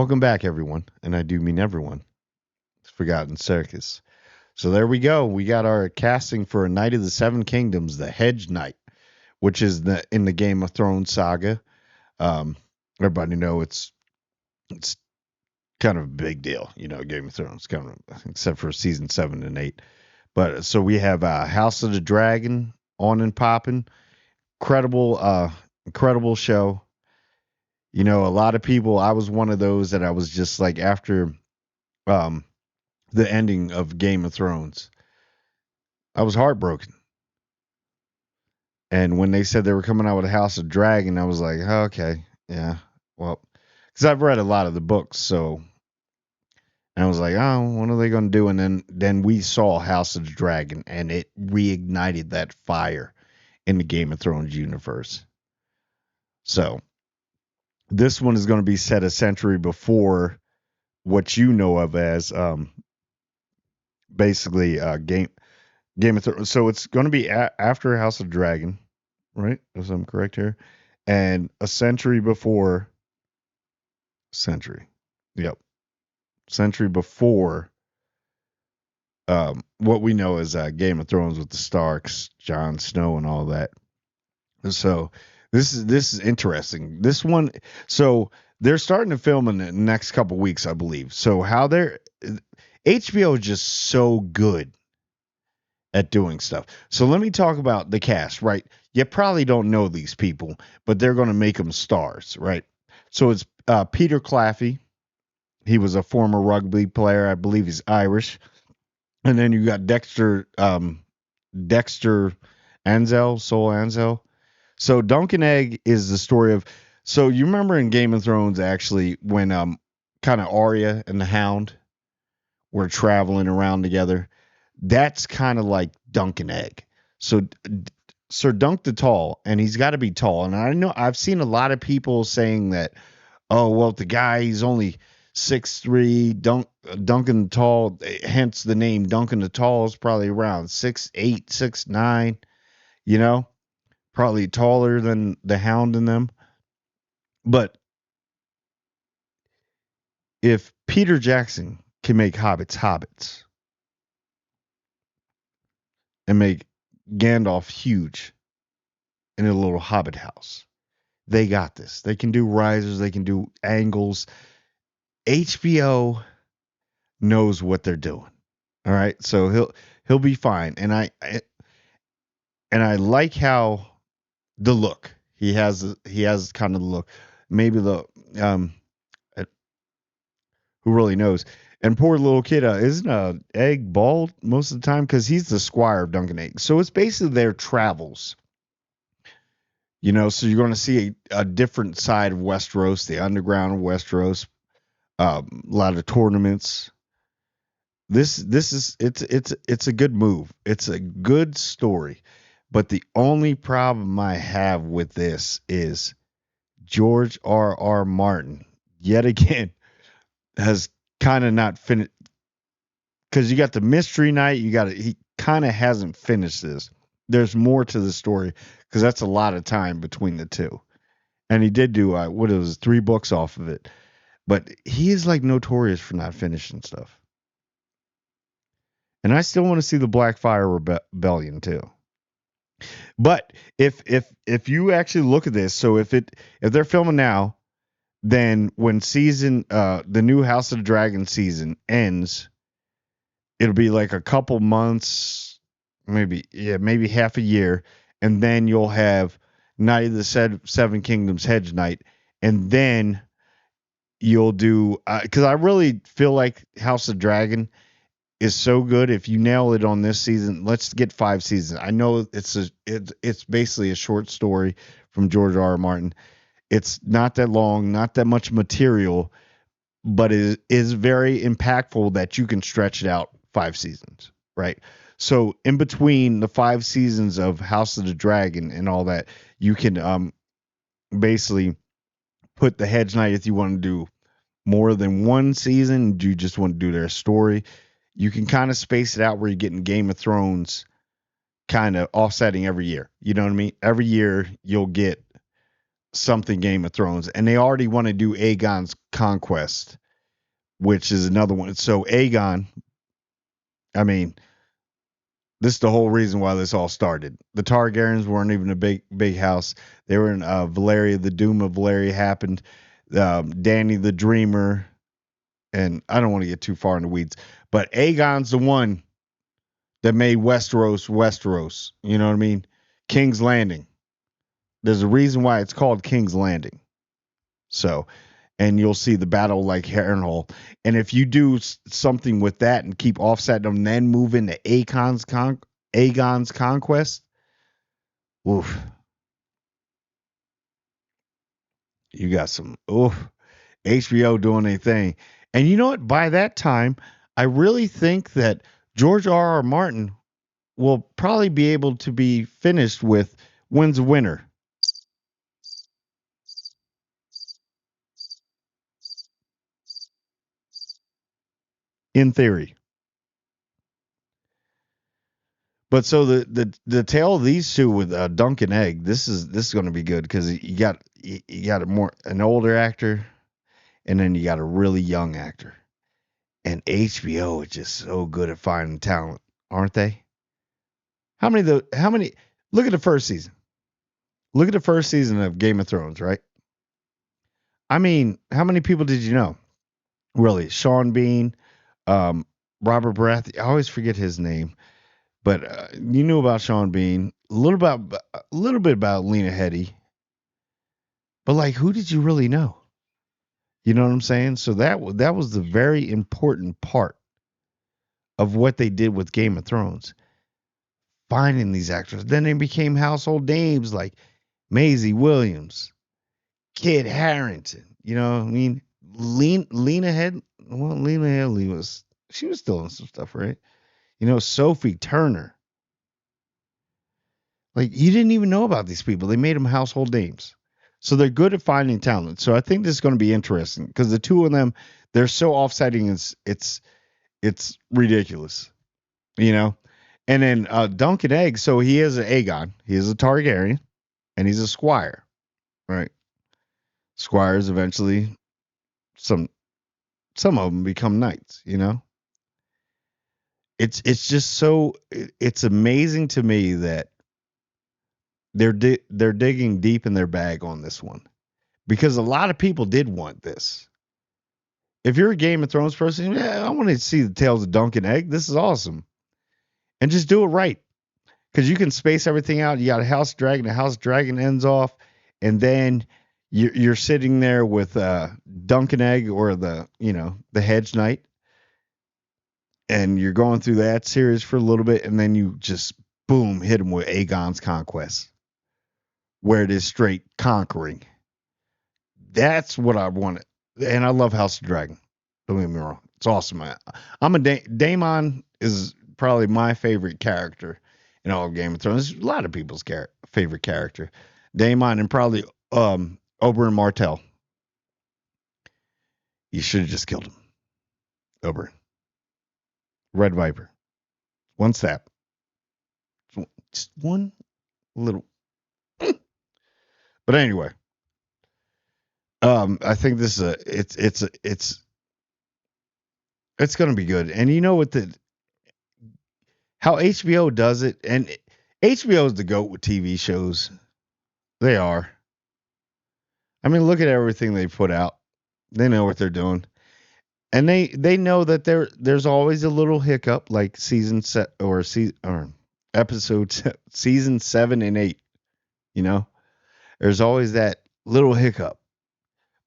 Welcome back, everyone, and I do mean everyone. It's Forgotten Circus. So there we go. We got our casting for A Knight of the Seven Kingdoms, the Hedge Knight, which is in the Game of Thrones saga. Um, everybody know it's kind of a big deal, Game of Thrones, kind of except for season 7 and 8. But so we have House of the Dragon on and popping. Incredible show. A lot of people. I was one of those that I was just like after um the ending of Game of Thrones. I was heartbroken. And when they said they were coming out with a House of Dragon, I was like, oh, okay, yeah, well, because I've read a lot of the books, so and I was like, oh, what are they going to do? And then we saw House of the Dragon, and it reignited that fire in the Game of Thrones universe. So this one is going to be set a century before what you know of as basically Game of Thrones. So it's going to be after House of Dragon, right? If I'm correct here, and a century before. Century, yep, century before what we know as Game of Thrones with the Starks, Jon Snow, and all that. So this is interesting. This one, so they're starting to film in the next couple weeks, I believe. So how they're HBO is just so good at doing stuff. So let me talk about the cast, right? You probably don't know these people, but they're going to make them stars, right? So it's Peter Claffey. He was a former rugby player. I believe he's Irish. And then you got Dexter Ansel, Sol Ansel. So Duncan Egg is the story of. So you remember in Game of Thrones actually when kind of Arya and the Hound were traveling around together. That's kind of like Duncan Egg. So Sir Dunk the Tall, and he's got to be tall. And I know I've seen a lot of people saying that, oh well, the guy he's only 6'3", Duncan the Tall, hence the name Duncan the Tall is probably around 6'8", 6'9", probably taller than the Hound in them. But if Peter Jackson can make hobbits and make Gandalf huge in a little hobbit house, they got this. They can do risers, they can do angles. HBO knows what they're doing. All right, so he'll be fine. And I like how the look he has kind of the look. Maybe the uh, who really knows? And poor little kid isn't Egg bald most of the time because he's the squire of Duncan Egg. So it's basically their travels. So you're going to see a different side of Westeros, the underground of Westeros. A lot of tournaments. This is it's a good move. It's a good story. But the only problem I have with this is George R. Martin, yet again, has kind of not finished. Because you got the Mystery Night, he kind of hasn't finished this. There's more to the story because that's a lot of time between the two. And he did do what it was 3 books off of it. But he is like notorious for not finishing stuff. And I still want to see the Blackfire Rebellion too. But if you actually look at this, so if they're filming now, then when the new House of the Dragon season ends, it'll be like a couple months, maybe half a year, and then you'll have Knight of the Seven Kingdoms Hedge Knight, and then you'll do because I really feel like House of Dragon is so good. If you nail it on this season, let's get 5 seasons. I know it's basically a short story from George R. Martin. It's not that long, not that much material, but it is very impactful that you can stretch it out 5 seasons, right? So in between the 5 seasons of House of the Dragon and all that, you can basically put the Hedge Knight if you want to do more than 1 season. Do you just want to do their story? You can kind of space it out where you're getting Game of Thrones kind of offsetting every year. You know what I mean? Every year you'll get something Game of Thrones, and they already want to do Aegon's Conquest, which is another one. So Aegon, I mean, this is the whole reason why this all started. The Targaryens weren't even a big house. They were in Valyria. The Doom of Valyria happened. Danny the Dreamer, and I don't want to get too far in the weeds, but Aegon's the one that made Westeros Westeros. You know what I mean? King's Landing. There's a reason why it's called King's Landing. So, and you'll see the battle like Harrenhal. And if you do something with that and keep offsetting them, then move into Aegon's Conquest, oof, you got some HBO doing a thing. And you know what? By that time, I really think that George R. R. Martin will probably be able to be finished with Winds of Winter. In theory. But so the tale of these two with Dunk and Egg, this is going to be good because you got an older actor, and then you got a really young actor, and HBO is just so good at finding talent, aren't they? How many? Look at the first season. Look at the first season of Game of Thrones, right? I mean, how many people did you know? Really, Sean Bean, um, Robert Baratheon. I always forget his name. But you knew about Sean Bean, a little bit about Lena Headey, but like, who did you really know? You know what I'm saying? So that was the very important part of what they did with Game of Thrones, finding these actors. Then they became household names like Maisie Williams, Kit Harington. You know what I mean? Lena Headey she was still in some stuff, right? Sophie Turner. Like you didn't even know about these people. They made them household names. So they're good at finding talent. So I think this is going to be interesting because the two of them, they're so offsetting. It's ridiculous, you know. And then Duncan Egg. So he is an Aegon. He is a Targaryen, and he's a squire, right? Squires eventually, some some of them become knights. It's just it's amazing to me that they're digging deep in their bag on this one because a lot of people did want this. If you're a Game of Thrones person, yeah, I want to see the Tales of Dunk and Egg. This is awesome, and just do it right because you can space everything out. You got a House Dragon. The House Dragon ends off, and then you're sitting there with Dunk and Egg or the Hedge Knight, and you're going through that series for a little bit, and then you just boom hit them with Aegon's Conquest, where it is straight conquering. That's what I wanted. And I love House of Dragon. Don't get me wrong. It's awesome. I'm a Daemon is probably my favorite character in all of Game of Thrones. It's a lot of people's favorite character. Daemon and probably Oberyn Martell. You should have just killed him. Oberyn. Red Viper. One step. Just one little. But anyway, I think this is it's going to be good. And you know what how HBO does it, and HBO is the goat with TV shows. They are. I mean, look at everything they put out. They know what they're doing, and they know that there's always a little hiccup, like season 7 and 8. You know, there's always that little hiccup.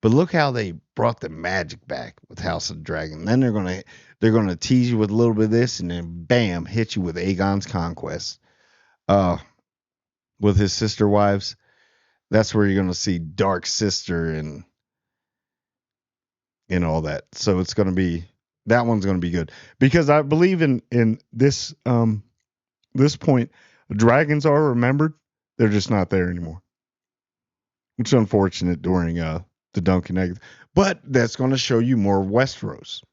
But look how they brought the magic back with House of the Dragon. Then they're gonna tease you with a little bit of this, and then bam, hit you with Aegon's Conquest. Uh, with his sister wives. That's where you're gonna see Dark Sister and all that. So it's gonna be that one's gonna be good because I believe in this point, dragons are remembered. They're just not there anymore, which is unfortunate during the Duncan Egg. But that's gonna show you more of Westeros,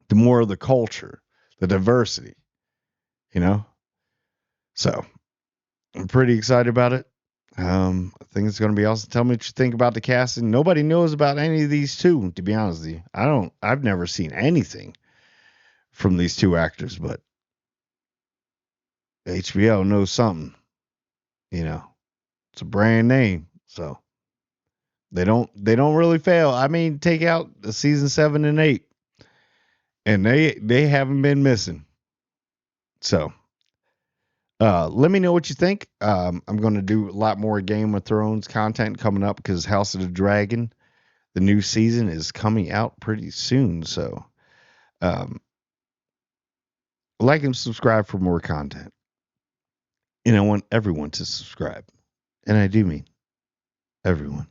the more of the culture, the diversity. You know, so I'm pretty excited about it. I think it's going to be awesome. Tell me what you think about the casting. Nobody knows about any of these two, to be honest with you. I've never seen anything from these two actors, but HBO knows something. You know, it's a brand name, so they don't really fail. I mean, take out the season 7 and 8, and they haven't been missing. So let me know what you think. I'm going to do a lot more Game of Thrones content coming up because House of the Dragon, the new season, is coming out pretty soon. So um, like and subscribe for more content. And I want everyone to subscribe. And I do mean everyone.